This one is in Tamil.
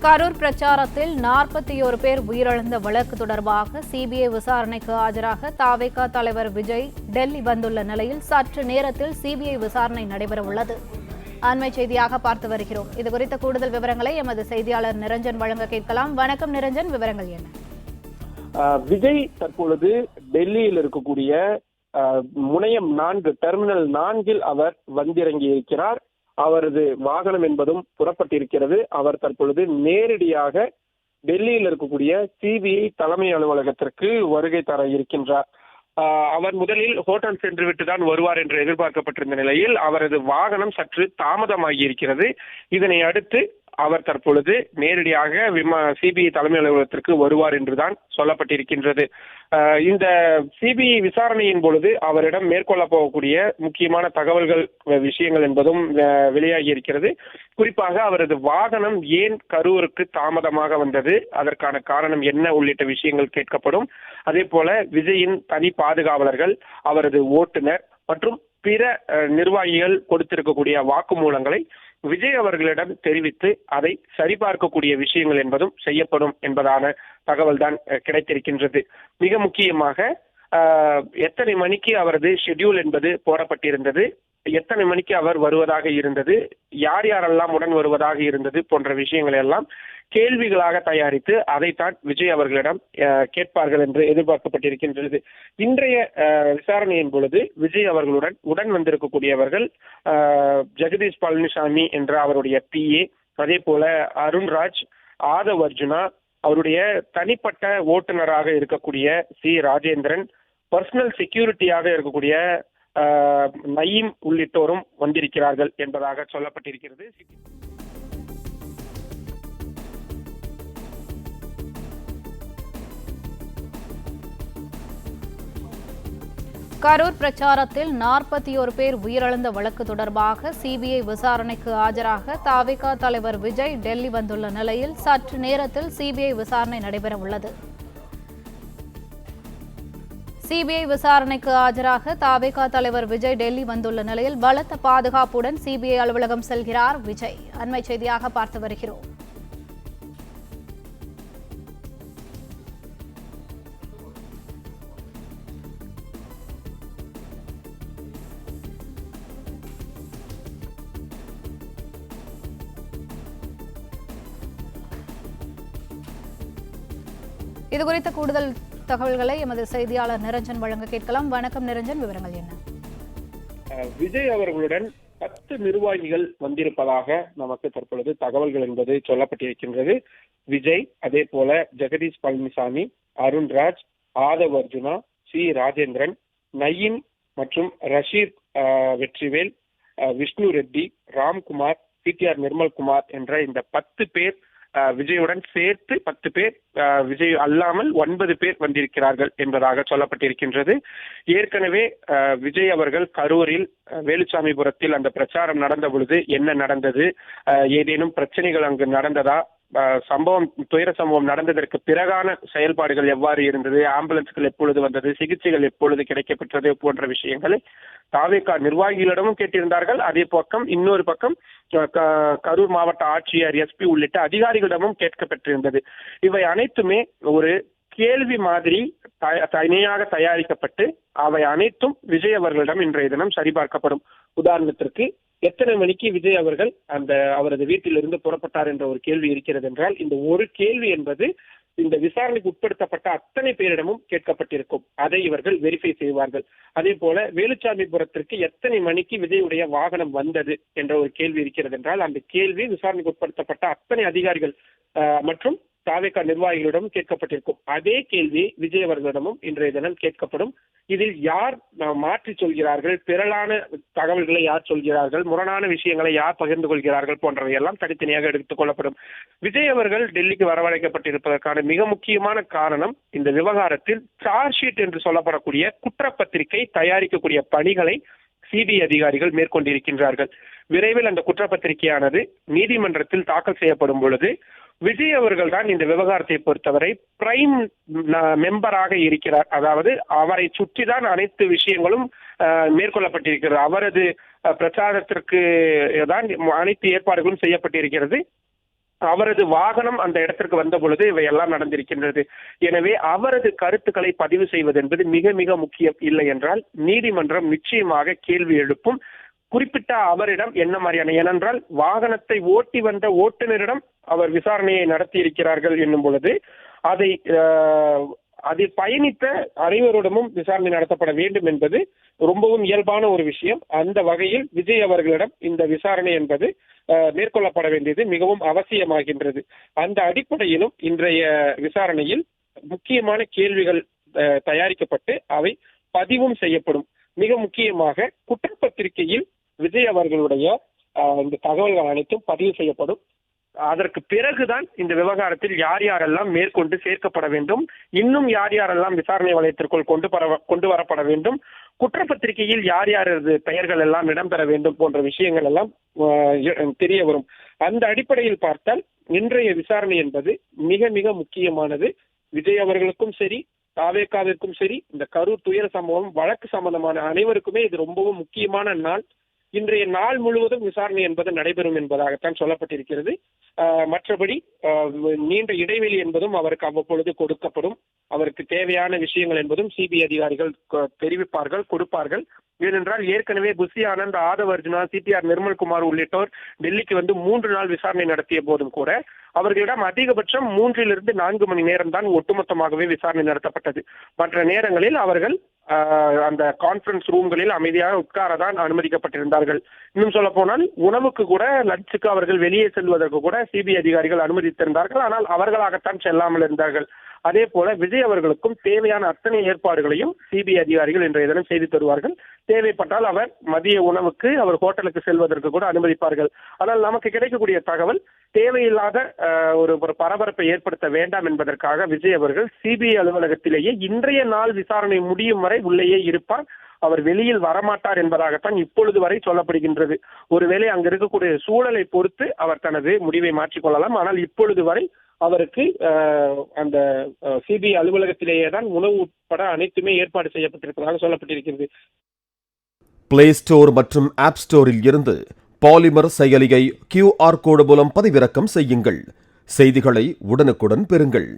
கரூர் பிரச்சாரத்தில் 41 பேர் உயிரிழந்த வழக்கு தொடர்பாக சிபிஐ விசாரணைக்கு ஆஜராக தவேக தலைவர் விஜய் டெல்லி வந்துள்ள நிலையில் சற்று நேரத்தில் சிபிஐ விசாரணை நடைபெறவுள்ளது. அண்மை செய்தியாக பார்த்து வருகிறோம். இதுகுறித்த கூடுதல் விவரங்களை எமது செய்தியாளர் நிரஞ்சன் வழங்க கேட்கலாம். வணக்கம் நிரஞ்சன், விவரங்கள் என்ன? விஜய் தற்பொழுது டெல்லியில் இருக்கக்கூடிய முனையம் 4 டெர்மினல் 4 அவர் வந்திறங்கி இருக்கிறார். அவரது வாகனம் என்பதும் புறப்பட்டிருக்கிறது. அவர் தற்பொழுது நேரடியாக டெல்லியில் இருக்கக்கூடிய சிபிஐ தலைமை அலுவலகத்திற்கு வருகை தர இருக்கின்றார். அவர் முதலில் ஹோட்டல் சென்று விட்டுதான் வருவார் என்று எதிர்பார்க்கப்பட்டிருந்த நிலையில் அவரது வாகனம் சற்று தாமதமாகி இருக்கிறது. இதனை அடுத்து அவர் தற்பொழுது நேரடியாக சிபிஐ தலைமை அலுவலகத்திற்கு வருவார் என்றுதான் சொல்லப்பட்டிருக்கின்றது. இந்த சிபிஐ விசாரணையின் பொழுது அவரிடம் மேற்கொள்ள போகக்கூடிய முக்கியமான தகவல்கள் விஷயங்கள் என்பதும் வெளியாகி இருக்கிறது. குறிப்பாக அவரது வாகனம் ஏன் கரூருக்கு தாமதமாக வந்தது, அதற்கான காரணம் என்ன உள்ளிட்ட விஷயங்கள் கேட்கப்படும். அதே போல விஜயின் தனி பாதுகாவலர்கள், அவரது ஓட்டுநர் மற்றும் பிற நிர்வாகிகள் கொடுத்திருக்கக்கூடிய வாக்குமூலங்களை விஜய் அவர்களிடம் தெரிவித்து அதை சரிபார்க்கக்கூடிய விஷயங்கள் என்பதும் செய்யப்படும் என்பதான தகவல் தான் கிடைத்திருக்கின்றது. மிக முக்கியமாக எத்தனை மணிக்கு அவரது ஷெட்யூல் என்பது போடப்பட்டிருந்தது, எத்தனை மணிக்கு அவர் வருவதாக இருந்தது, யார் யாரெல்லாம் உடன் வருவதாக இருந்தது போன்ற விஷயங்களை எல்லாம் கேள்விகளாக தயாரித்து அதைத்தான் விஜய் அவர்களிடம் கேட்பார்கள் என்று எதிர்பார்க்கப்பட்டிருக்கின்றது. இன்றைய விசாரணையின் பொழுது விஜய் அவர்களுடன் உடன் வந்திருக்கக்கூடியவர்கள் ஜெகதீஷ் பழனிசாமி என்ற அவருடைய PA, அதே போல அருண்ராஜ், ஆதவ் அர்ஜுனா, அவருடைய தனிப்பட்ட ஓட்டுநராக இருக்கக்கூடிய C. ராஜேந்திரன், பர்சனல் செக்யூரிட்டியாக இருக்கக்கூடிய நயீம் உள்ளிட்டோரும் வந்திருக்கிறார்கள் என்பதாக சொல்லப்பட்டிருக்கிறது. கரூர் பிரச்சாரத்தில் 41 பேர் உயிரிழந்த வழக்கு தொடர்பாக சிபிஐ விசாரணைக்கு ஆஜராக தவேக தலைவர் விஜய் டெல்லி வந்துள்ள நிலையில் சற்று நேரத்தில் சிபிஐ விசாரணை நடைபெறவுள்ளது. சிபிஐ விசாரணைக்கு ஆஜராக தவேக தலைவர் விஜய் டெல்லி வந்துள்ள நிலையில் பலத்த பாதுகாப்புடன் சிபிஐ அலுவலகம் செல்கிறார் விஜய். அண்மை செய்தியாக பார்த்து வருகிறோம். இதுகுறித்த கூடுதல் தகவல்களை எமது செய்தியாளர் நிரஞ்சன் வழங்க கேட்கலாம். வணக்கம் நிரஞ்சன், விவரங்கள் என்ன? விஜய் அவர்களுடன் 10 நிர்வாகிகள் வந்திருப்பதாக நமக்கு தற்பொழுது தகவல்கள் என்பது சொல்லப்பட்டிருக்கின்றது. விஜய், அதே போல ஜெகதீஷ் பழனிசாமி, அருண்ராஜ், ஆதவ் அர்ஜுனா, C. ராஜேந்திரன், நயீம் மற்றும் ரஷீத் வெற்றிவேல், விஷ்ணு ரெட்டி, ராம்குமார், CTR நிர்மல்குமார் என்ற இந்த 10 பேர் விஜயுடன் சேர்த்து 10 பேர், விஜய் அல்லாமல் 9 பேர் வந்திருக்கிறார்கள் என்பதாக சொல்லப்பட்டிருக்கின்றது. ஏற்கனவே விஜய் அவர்கள் கரூரில் வேலுச்சாமிபுரத்தில் அந்த பிரச்சாரம் நடந்த பொழுது என்ன நடந்தது, ஏதேனும் பிரச்சனைகள் அங்கு நடந்ததா, துயர சம்பவம் நடந்ததற்கு பிறகான செயல்பாடுகள் எவ்வாறு இருந்தது, ஆம்புலன்ஸ்கள் எப்பொழுது வந்தது, சிகிச்சைகள் எப்பொழுது கிடைக்கப்பெற்றது போன்ற விஷயங்களை தவேக நிர்வாகிகளிடமும் கேட்டிருந்தார்கள். அதே பக்கம் இன்னொரு பக்கம் கரூர் மாவட்ட ஆட்சியர், SP உள்ளிட்ட அதிகாரிகளிடமும் கேட்கப்பட்டிருந்தது. இவை அனைத்துமே ஒரு கேள்வி மாதிரி தனியாக தயாரிக்கப்பட்டு அவை அனைத்தும் விஜய் அவர்களிடம் இன்றைய தினம் சரிபார்க்கப்படும். உதாரணத்திற்கு, எத்தனை மணிக்கு விஜய் அவர்கள் அவரது வீட்டிலிருந்து புறப்பட்டார் என்ற ஒரு கேள்வி இருக்கிறது என்றால், இந்த ஒரு கேள்வி என்பது இந்த விசாரணைக்கு உட்படுத்தப்பட்ட அத்தனை பேரிடமும் கேட்கப்பட்டிருக்கும். அதை இவர்கள் வெரிஃபை செய்வார்கள். அதே போல வேலுச்சாமிபுரத்திற்கு எத்தனை மணிக்கு விஜயுடைய வாகனம் வந்தது என்ற ஒரு கேள்வி இருக்கிறது என்றால், அந்த கேள்வி விசாரணைக்கு உட்படுத்தப்பட்ட அத்தனை அதிகாரிகள் மற்றும் தவேக நிர்வாகிகளிடம் கேட்கப்பட்டிருக்கும். அதே கேள்வி விஜய் அவர்களிடமும் இன்றைய தினம் கேட்கப்படும். இதில் யார் மாற்றி சொல்கிறார்கள், பிறலான தகவல்களை யார் சொல்கிறார்கள், முரணான விஷயங்களை யார் பகிர்ந்து கொள்கிறார்கள் போன்றவையெல்லாம் தனித்தனியாக எடுத்துக் கொள்ளப்படும். விஜய் அவர்கள் டெல்லிக்கு வரவழைக்கப்பட்டிருப்பதற்கான மிக முக்கியமான காரணம், இந்த விவகாரத்தில் சார்ஜ் ஷீட் என்று சொல்லப்படக்கூடிய குற்றப்பத்திரிகை தயாரிக்கக்கூடிய பணிகளை சிபிஐ அதிகாரிகள் மேற்கொண்டிருக்கின்றார்கள். விரைவில் அந்த குற்றப்பத்திரிகையானது நீதிமன்றத்தில் தாக்கல் செய்யப்படும் பொழுது விஜய் அவர்கள் தான் இந்த விவகாரத்தை பொறுத்தவரை பிரைம் மெம்பராக இருக்கிறார். அதாவது அவரை சுற்றிதான் அனைத்து விஷயங்களும் மேற்கொள்ளப்பட்டிருக்கிறது. அவரது பிரச்சாரத்திற்கு தான் அனைத்து ஏற்பாடுகளும் செய்யப்பட்டிருக்கிறது. அவரது வாகனம் அந்த இடத்திற்கு வந்த பொழுது இவையெல்லாம் நடந்திருக்கின்றது. எனவே அவரது கருத்துக்களை பதிவு செய்வது என்பது மிக மிக முக்கியம். இல்லை என்றால் நீதிமன்றம் நிச்சயமாக கேள்வி எழுப்பும். குறிப்பிட்ட அவரிடம் என்ன மாதிரியான, ஏனென்றால் வாகனத்தை ஓட்டி வந்த ஓட்டுநரிடம் அவர் விசாரணையை நடத்தி இருக்கிறார்கள் என்னும் பொழுது அதில் பயணித்த அனைவரிடமும் விசாரணை நடத்தப்பட வேண்டும் என்பது ரொம்பவும் இயல்பான ஒரு விஷயம். அந்த வகையில் விஜய் அவர்களிடம் இந்த விசாரணை என்பது மேற்கொள்ளப்பட வேண்டியது மிகவும் அவசியமாகின்றது. அந்த அடிப்படையிலும் இன்றைய விசாரணையில் முக்கியமான கேள்விகள் தயாரிக்கப்பட்டு அவை பதிவும் செய்யப்படும். மிக முக்கியமாக குற்றப்பத்திரிகையில் விஜய் அவர்களுடைய இந்த தகவல்கள் அனைத்தும் பதிவு செய்யப்படும். அதற்கு பிறகுதான் இந்த விவகாரத்தில் யார் யாரெல்லாம் மேற்கொண்டு சேர்க்கப்பட வேண்டும், இன்னும் யார் யாரெல்லாம் விசாரணை வளையத்திற்குள் கொண்டு வரப்பட வேண்டும், குற்றப்பத்திரிகையில் யார் யாரது பெயர்கள் எல்லாம் இடம்பெற வேண்டும் போன்ற விஷயங்கள் எல்லாம் தெரிய வரும். அந்த அடிப்படையில் பார்த்தால் இன்றைய விசாரணை என்பது மிக மிக முக்கியமானது. விஜய் அவர்களுக்கும் சரி, தாவேகாவிற்கும் சரி, இந்த கரூர் துயர சம்பவம் வழக்கு சம்பந்தமான அனைவருக்குமே இது ரொம்பவும் முக்கியமான நாள். இன்றைய நாள் முழுவதும் விசாரணை என்பது நடைபெறும் என்பதாகத்தான் சொல்லப்பட்டிருக்கிறது. மற்றபடி நீண்ட இடைவெளி என்பதும் அவருக்கு அவ்வப்பொழுது கொடுக்கப்படும். அவருக்கு தேவையான விஷயங்கள் என்பதும் சிபிஐ அதிகாரிகள் தெரிவிப்பார்கள், கொடுப்பார்கள். ஏனென்றால் ஏற்கனவே புஷி ஆனந்த், ஆதவ் அர்ஜுனா, சிபிஆர் நிர்மல்குமார் உள்ளிட்டோர் டெல்லிக்கு வந்து 3 நாள் விசாரணை நடத்திய போதும் கூட அவர்களிடம் அதிகபட்சம் 3 to 4 மணி நேரம் தான் ஒட்டுமொத்தமாகவே விசாரணை நடத்தப்பட்டது. மற்ற நேரங்களில் அவர்கள் அந்த கான்பரன்ஸ் ரூம்களில் அமைதியாக உட்காரதான் அனுமதிக்கப்பட்டிருந்தார்கள். இன்னும் சொல்ல போனால் உணவுக்கு கூட, லஞ்சுக்கு அவர்கள் வெளியே செல்வதற்கு கூட சிபிஐ அதிகாரிகள் அனுமதித்திருந்தார்கள். ஆனால் அவர்களாகத்தான் செல்லாமல் இருந்தார்கள். அதே போல விஜய் அவர்களுக்கும் தேவையான அத்தனை ஏற்பாடுகளையும் சிபிஐ அதிகாரிகள் இன்றைய தினம் செய்து தருவார்கள். தேவைப்பட்டால் அவர் மதிய உணவுக்கு அவர் ஹோட்டலுக்கு செல்வதற்கு கூட அனுமதிப்பார்கள். ஆனால் நமக்கு கிடைக்கக்கூடிய தகவல் தேவையில்லாத ஒரு பரபரப்பை ஏற்படுத்த வேண்டாம் என்பதற்காக விஜய் அவர்கள் சிபிஐ அலுவலகத்திலேயே இன்றைய நாள் விசாரணை முடியும் வரை உள்ளேயே இருப்பார். அவர் வெளியில் வரமாட்டார் என்பதாகத்தான் இப்பொழுது வரை சொல்லப்படுகின்றது. ஒருவேளை அங்க இருக்கக்கூடிய சூழலை பொறுத்து அவர் தனது முடிவை மாற்றிக்கொள்ளலாம். ஆனால் இப்பொழுது வரை அவருக்கு அந்த சிபிஐ அலுவலகத்திலேயே தான் உணவு உட்பட அனைத்துமே ஏற்பாடு செய்யப்பட்டிருப்பதாக சொல்லப்பட்டிருக்கிறது. பிளே ஸ்டோர் மற்றும் ஆப் ஸ்டோரில் இருந்து பாலிமர் செயலியை QR கோடு மூலம் பதிவிறக்கம் செய்யுங்கள். செய்திகளை உடனுக்குடன் பெறுங்கள்.